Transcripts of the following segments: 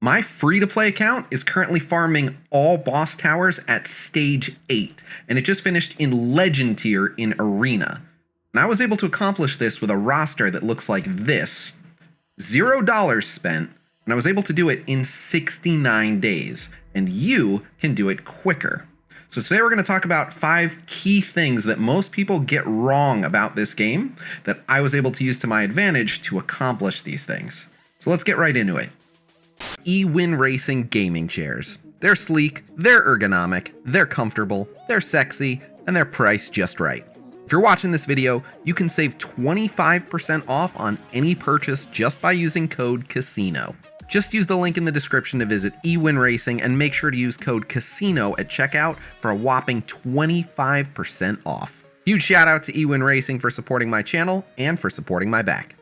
My free-to-play account is currently farming all boss towers at stage 8, and it just finished in Legend tier in Arena. And I was able to accomplish this with a roster that looks like this. $0 spent, and I was able to do it in 69 days, and you can do it quicker. So today we're going to talk about 5 key things that most people get wrong about this game that I was able to use to my advantage to accomplish these things. So let's get right into it. EwinRacing gaming chairs. They're sleek, they're ergonomic, they're comfortable, they're sexy, and they're priced just right. If you're watching this video, you can save 25% off on any purchase just by using code Khasino. Just use the link in the description to visit EwinRacing and make sure to use code Khasino at checkout for a whopping 25% off. Huge shout out to EwinRacing for supporting my channel and for supporting my back.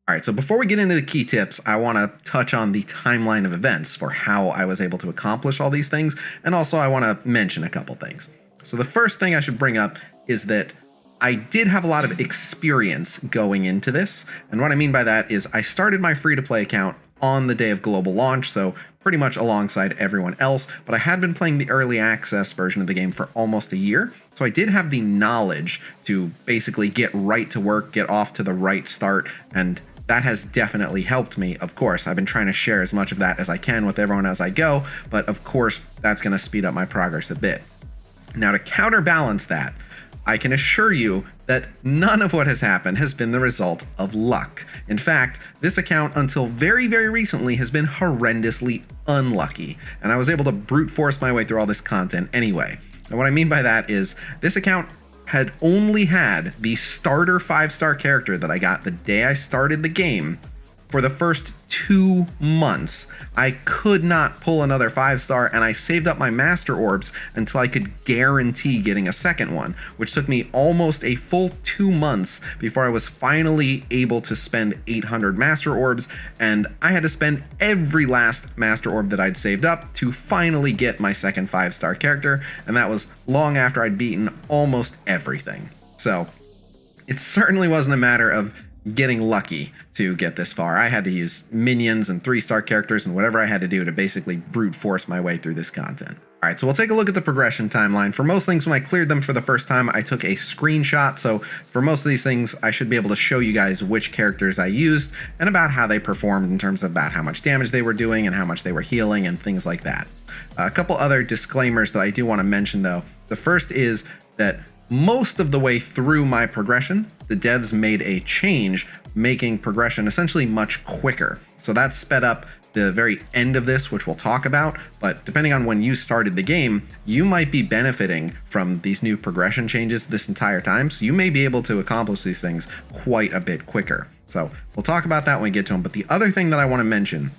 All right, so before we get into the key tips, I want to touch on the timeline of events for how I was able to accomplish all these things, and also I want to mention a couple things. So the first thing I should bring up is that I did have a lot of experience going into this, and what I mean by that is I started my free-to-play account on the day of global launch, so pretty much alongside everyone else, but I had been playing the early access version of the game for almost a year, so I did have the knowledge to basically get right to work, get off to the right start, and that has definitely helped me. Of course, I've been trying to share as much of that as I can with everyone as I go, but of course, that's going to speed up my progress a bit. Now, to counterbalance that, I can assure you that none of what has happened has been the result of luck. In fact, this account until very, very recently has been horrendously unlucky, and I was able to brute force my way through all this content anyway. And what I mean by that is this account had only had the starter 5-star character that I got the day I started the game for the first 2 months. I could not pull another 5-star, and I saved up my master orbs until I could guarantee getting a second one, which took me almost a full 2 months before I was finally able to spend 800 master orbs, and I had to spend every last master orb that I'd saved up to finally get my second 5-star character, and that was long after I'd beaten almost everything. So it certainly wasn't a matter of getting lucky to get this far. I had to use minions and 3-star characters and whatever I had to do to basically brute force my way through this content. All right, so we'll take a look at the progression timeline. For most things, when I cleared them for the first time, I took a screenshot. So for most of these things, I should be able to show you guys which characters I used and about how they performed in terms of about how much damage they were doing and how much they were healing and things like that. A couple other disclaimers that I do want to mention though. The first is that most of the way through my progression, the devs made a change, making progression essentially much quicker. So that sped up the very end of this, which we'll talk about, but depending on when you started the game, you might be benefiting from these new progression changes this entire time, so you may be able to accomplish these things quite a bit quicker. So we'll talk about that when we get to them, but the other thing that I want to mention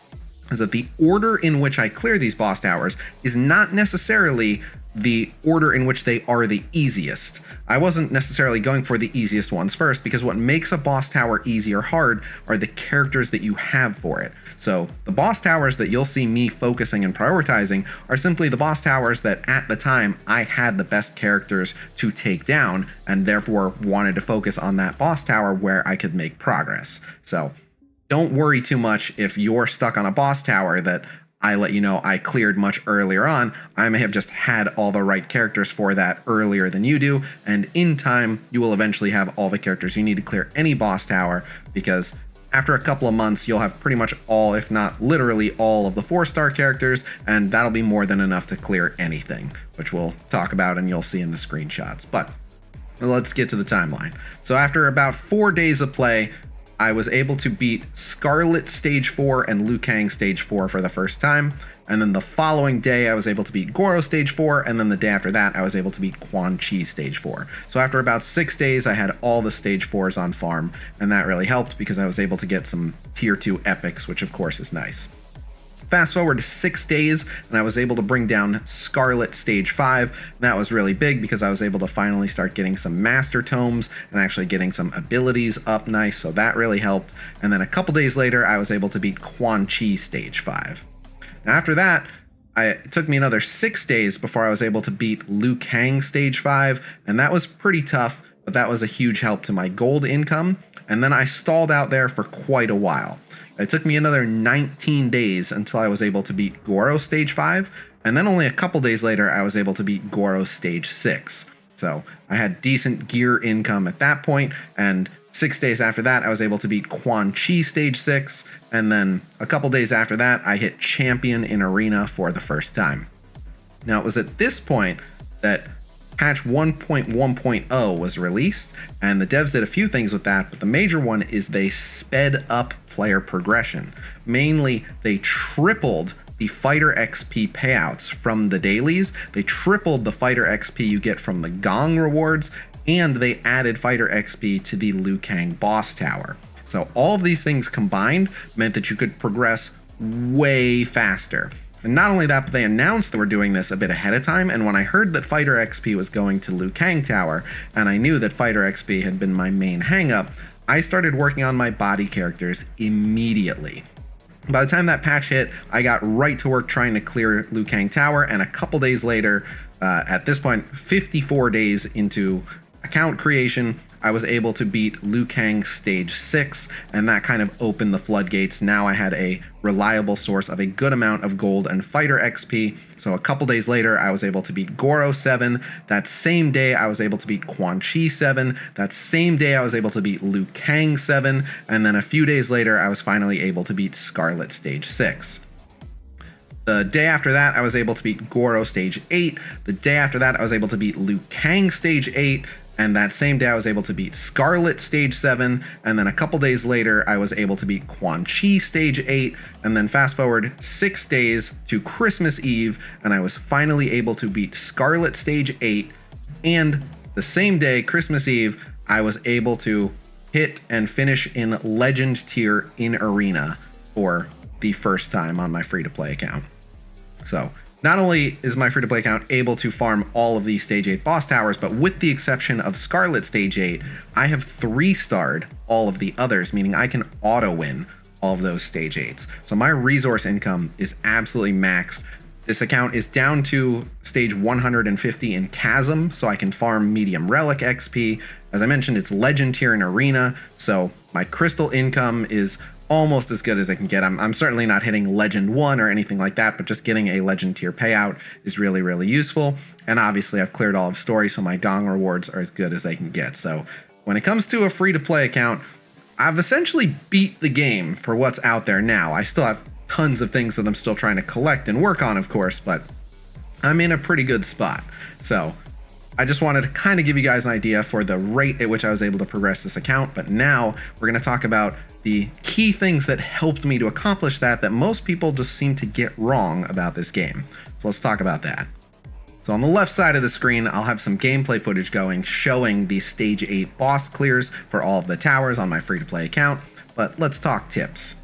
is that the order in which I clear these boss towers is not necessarily the order in which they are the easiest. I wasn't necessarily going for the easiest ones first, because what makes a boss tower easy or hard are the characters that you have for it. So the boss towers that you'll see me focusing and prioritizing are simply the boss towers that at the time I had the best characters to take down, and therefore wanted to focus on that boss tower where I could make progress. So don't worry too much if you're stuck on a boss tower that I let you know I cleared much earlier on. I may have just had all the right characters for that earlier than you do, and in time you will eventually have all the characters you need to clear any boss tower, because after a couple of months you'll have pretty much all, if not literally all, of the 4-star characters, and that'll be more than enough to clear anything, which we'll talk about and you'll see in the screenshots. But let's get to the timeline. So after about 4 days of play, I was able to beat Scarlet Stage 4 and Liu Kang Stage 4 for the first time, and then the following day I was able to beat Goro Stage 4, and then the day after that I was able to beat Quan Chi Stage 4. So after about 6 days I had all the Stage 4s on farm, and that really helped because I was able to get some Tier 2 epics, which of course is nice. Fast forward to 6 days, and I was able to bring down Scarlet Stage 5. That was really big because I was able to finally start getting some Master Tomes and actually getting some abilities up nice, so that really helped. And then a couple days later, I was able to beat Quan Chi Stage 5. Now after that, it took me another 6 days before I was able to beat Liu Kang Stage 5, and that was pretty tough, but that was a huge help to my gold income. and then I stalled out there for quite a while. It took me another 19 days until I was able to beat Goro Stage 5, and then only a couple days later I was able to beat Goro Stage 6. So I had decent gear income at that point, and 6 days after that I was able to beat Quan Chi Stage 6, and then a couple days after that I hit Champion in Arena for the first time. Now it was at this point that patch 1.1.0 was released, and the devs did a few things with that, but the major one is they sped up player progression. Mainly, they tripled the fighter XP payouts from the dailies, they tripled the fighter XP you get from the Gong rewards, and they added fighter XP to the Liu Kang boss tower. So all of these things combined meant that you could progress way faster. And not only that, but they announced they were doing this a bit ahead of time, and when I heard that Fighter XP was going to Liu Kang Tower, and I knew that Fighter XP had been my main hangup, I started working on my body characters immediately. By the time that patch hit, I got right to work trying to clear Liu Kang Tower, and a couple days later, at this point, 54 days into account creation, I was able to beat Liu Kang Stage 6, and that kind of opened the floodgates. Now I had a reliable source of a good amount of gold and fighter XP. So a couple days later, I was able to beat Goro 7. That same day, I was able to beat Quan Chi 7. That same day, I was able to beat Liu Kang 7. And then a few days later, I was finally able to beat Scarlet Stage 6. The day after that, I was able to beat Goro Stage 8. The day after that, I was able to beat Liu Kang Stage 8. And that same day I was able to beat Scarlet Stage 7, and then a couple days later I was able to beat Quan Chi Stage 8, and then fast forward 6 days to Christmas Eve, and I was finally able to beat Scarlet Stage 8, and the same day, Christmas Eve, I was able to hit and finish in Legend tier in Arena for the first time on my free-to-play account. So not only is my free-to-play account able to farm all of these Stage 8 boss towers, but with the exception of Scarlet Stage 8, I have 3-starred all of the others, meaning I can auto-win all of those Stage 8s. So my resource income is absolutely maxed. This account is down to Stage 150 in Chasm, so I can farm Medium Relic XP. As I mentioned, it's Legend tier in Arena, so my crystal income is almost as good as I can get. I'm certainly not hitting Legend 1 or anything like that, but just getting a Legend tier payout is really, really useful. And obviously I've cleared all of Story, so my Gong rewards are as good as they can get. So when it comes to a free-to-play account, I've essentially beat the game for what's out there now. I still have tons of things that I'm still trying to collect and work on, of course, but I'm in a pretty good spot. So I just wanted to kind of give you guys an idea for the rate at which I was able to progress this account, but now we're going to talk about the key things that helped me to accomplish that most people just seem to get wrong about this game. So let's talk about that. So on the left side of the screen, I'll have some gameplay footage going showing the Stage 8 boss clears for all of the towers on my free-to-play account, but let's talk tips.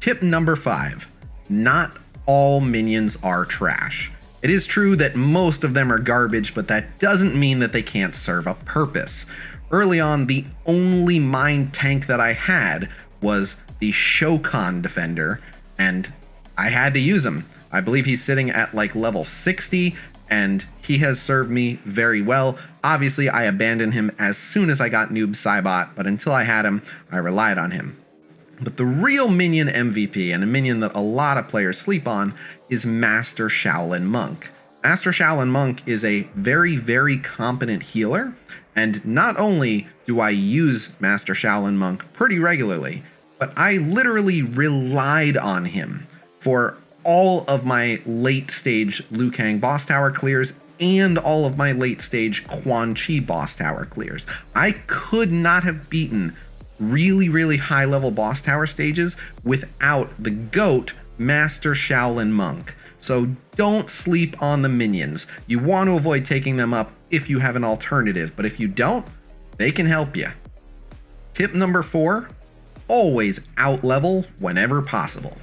Tip number 5, not all minions are trash. It is true that most of them are garbage, but that doesn't mean that they can't serve a purpose. Early on, the only mind tank that I had was the Shokan Defender, and I had to use him. I believe he's sitting at like level 60, and he has served me very well. Obviously, I abandoned him as soon as I got Noob Saibot, but until I had him, I relied on him. But the real minion MVP, and a minion that a lot of players sleep on, is Master Shaolin Monk. Master Shaolin Monk is a very, very competent healer, and not only do I use Master Shaolin Monk pretty regularly, but I literally relied on him for all of my late stage Liu Kang boss tower clears and all of my late stage Quan Chi boss tower clears. I could not have beaten really, really high level boss tower stages without the GOAT Master Shaolin Monk. So don't sleep on the minions. You want to avoid taking them up if you have an alternative, but if you don't, they can help you. Tip number 4, always outlevel whenever possible.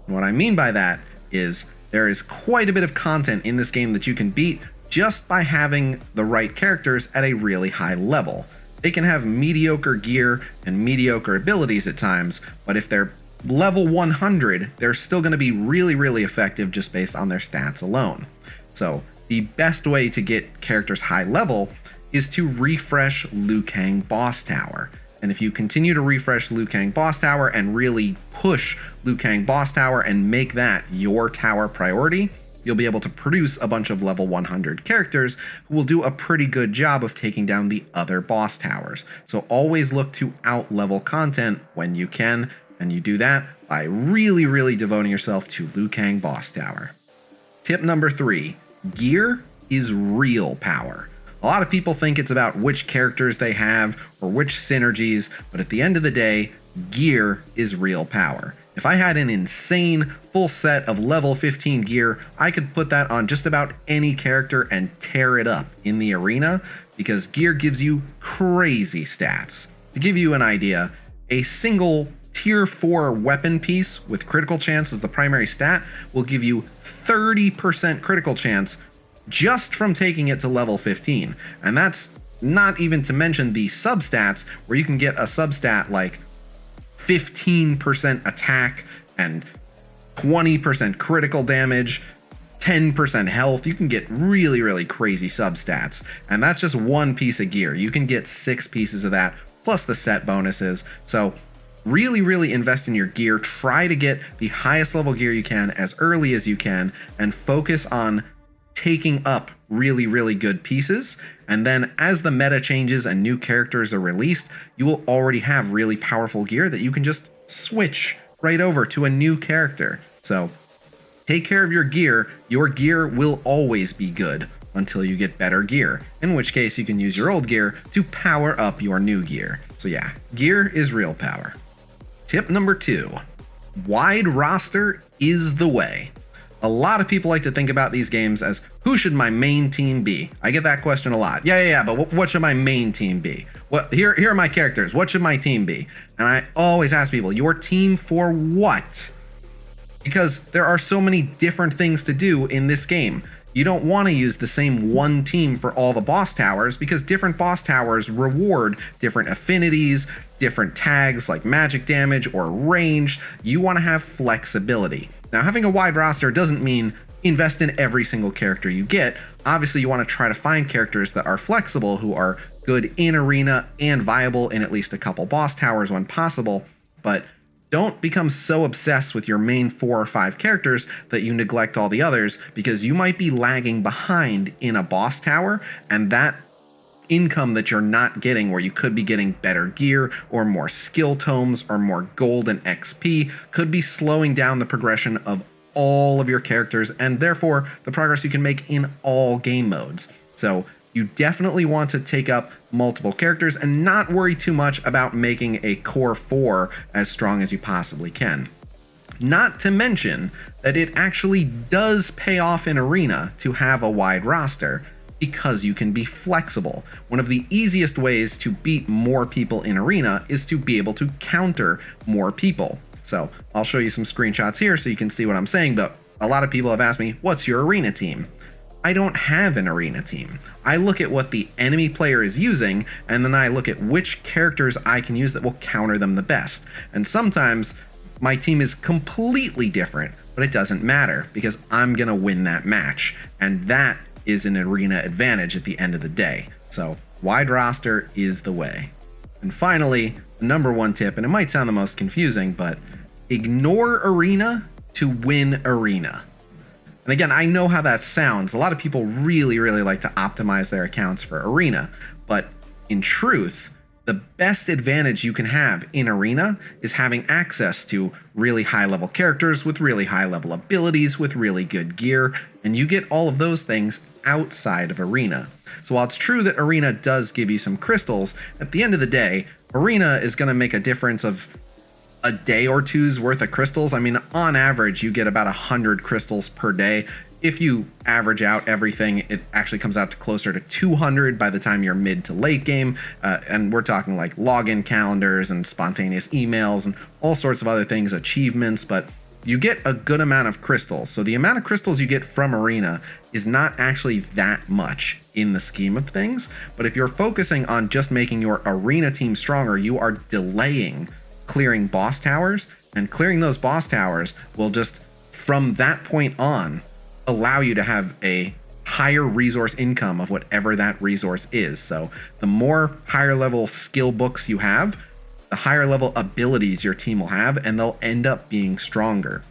And what I mean by that is there is quite a bit of content in this game that you can beat just by having the right characters at a really high level. They can have mediocre gear and mediocre abilities at times, but if they're level 100, they're still going to be really, really effective just based on their stats alone. So the best way to get characters high level is to refresh Liu Kang boss tower. And if you continue to refresh Liu Kang Boss Tower and really push Liu Kang Boss Tower and make that your tower priority, you'll be able to produce a bunch of level 100 characters who will do a pretty good job of taking down the other boss towers. So always look to out-level content when you can, and you do that by really devoting yourself to Liu Kang Boss Tower. Tip number 3, gear is real power. A lot of people think it's about which characters they have or which synergies, but at the end of the day, gear is real power. If I had an insane full set of level 15 gear, I could put that on just about any character and tear it up in the arena, because gear gives you crazy stats. To give you an idea, a single tier 4 weapon piece with critical chance as the primary stat will give you 30% critical chance just from taking it to level 15. And that's not even to mention the substats, where you can get a substat like 15% attack and 20% critical damage, 10% health. You can get really crazy substats. And that's just one piece of gear. You can get 6 pieces of that, plus the set bonuses. So really invest in your gear. Try to get the highest level gear you can as early as you can, and focus on taking up really good pieces. And then as the meta changes and new characters are released, you will already have really powerful gear that you can just switch right over to a new character. So take care of your gear. Your gear will always be good until you get better gear, in which case you can use your old gear to power up your new gear. So yeah, gear is real power. Tip number 2, wide roster is the way. A lot of people like to think about these games as, who should my main team be? I get that question a lot. Yeah, but what should my main team be? Here are my characters. What should my team be? And I always ask people, your team for what? Because there are so many different things to do in this game. You don't want to use the same one team for all the boss towers, because different boss towers reward different affinities, different tags like magic damage or range. You want to have flexibility. Now, having a wide roster doesn't mean invest in every single character you get. Obviously, you want to try to find characters that are flexible, who are good in arena and viable in at least a couple boss towers when possible, but don't become so obsessed with your main 4 or 5 characters that you neglect all the others, because you might be lagging behind in a boss tower, and that income that you're not getting, where you could be getting better gear or more skill tomes or more gold and XP, could be slowing down the progression of all of your characters, and therefore the progress you can make in all game modes. So you definitely want to take up multiple characters and not worry too much about making a core 4 as strong as you possibly can. Not to mention that it actually does pay off in arena to have a wide roster, because you can be flexible. One of the easiest ways to beat more people in arena is to be able to counter more people. So I'll show you some screenshots here so you can see what I'm saying, but a lot of people have asked me, what's your arena team? I don't have an arena team. I look at what the enemy player is using, and then I look at which characters I can use that will counter them the best. And sometimes my team is completely different, but it doesn't matter, because I'm gonna win that match. And that is an arena advantage at the end of the day. So wide roster is the way. And finally, the number 1 tip, and it might sound the most confusing, but ignore arena to win arena. And again, I know how that sounds. A lot of people really like to optimize their accounts for arena, but in truth, the best advantage you can have in arena is having access to really high level characters with really high level abilities with really good gear, and you get all of those things outside of arena. So while it's true that arena does give you some crystals, at the end of the day, arena is going to make a difference of a day or two's worth of crystals. I mean, on average, you get about 100 crystals per day. If you average out everything, it actually comes out to closer to 200 by the time you're mid to late game. And we're talking like login calendars and spontaneous emails and all sorts of other things, achievements, but you get a good amount of crystals. So the amount of crystals you get from arena is not actually that much in the scheme of things. But if you're focusing on just making your arena team stronger, you are delaying clearing boss towers, and clearing those boss towers will just, from that point on, allow you to have a higher resource income of whatever that resource is. So the more higher level skill books you have, the higher level abilities your team will have, and they'll end up being stronger.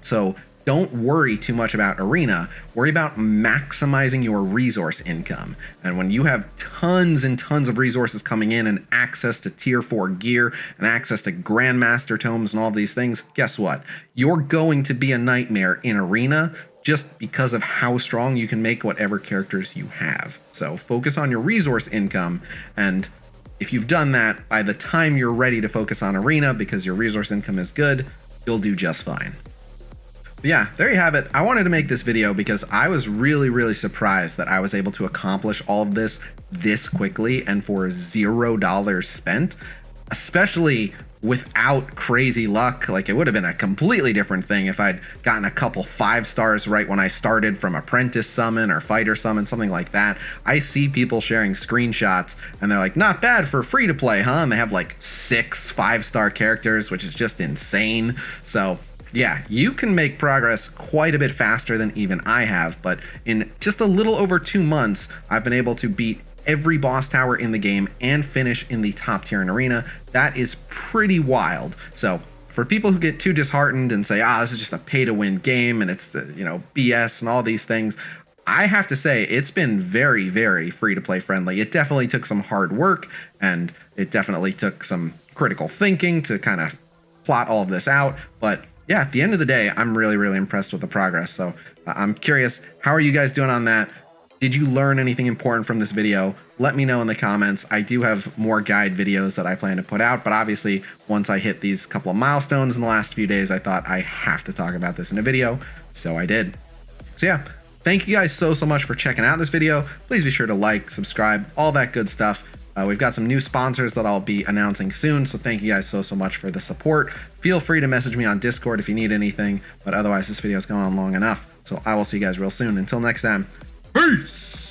So don't worry too much about arena. Worry about maximizing your resource income. And when you have tons and tons of resources coming in and access to tier 4 gear and access to grandmaster tomes and all these things, guess what? You're going to be a nightmare in arena just because of how strong you can make whatever characters you have. So focus on your resource income, and if you've done that, by the time you're ready to focus on arena because your resource income is good, you'll do just fine. But yeah, there you have it. I wanted to make this video because I was really surprised that I was able to accomplish all of this quickly and for $0 spent, especially without crazy luck. Like, it would have been a completely different thing if I'd gotten a couple 5 stars right when I started from apprentice summon or fighter summon, something like that. I see people sharing screenshots and they're like, not bad for free to play, huh? And they have like 6 5-star characters, which is just insane. So yeah, you can make progress quite a bit faster than even I have, but in just a little over 2 months, I've been able to beat every boss tower in the game and finish in the top tier in arena. That is pretty wild. So for people who get too disheartened and say, this is just a pay to win game and it's, BS and all these things, I have to say it's been very free to play friendly. It definitely took some hard work, and it definitely took some critical thinking to kind of plot all of this out, but yeah, at the end of the day, I'm really impressed with the progress. So I'm curious, how are you guys doing on that? Did you learn anything important from this video? Let me know in the comments. I do have more guide videos that I plan to put out, but obviously once I hit these couple of milestones in the last few days, I thought I have to talk about this in a video, so I did. So yeah, thank you guys so much for checking out this video. Please be sure to like, subscribe, all that good stuff. We've got some new sponsors that I'll be announcing soon, so thank you guys so much for the support. Feel free to message me on Discord if you need anything, but otherwise this video's gone on long enough, so I will see you guys real soon. Until next time, peace!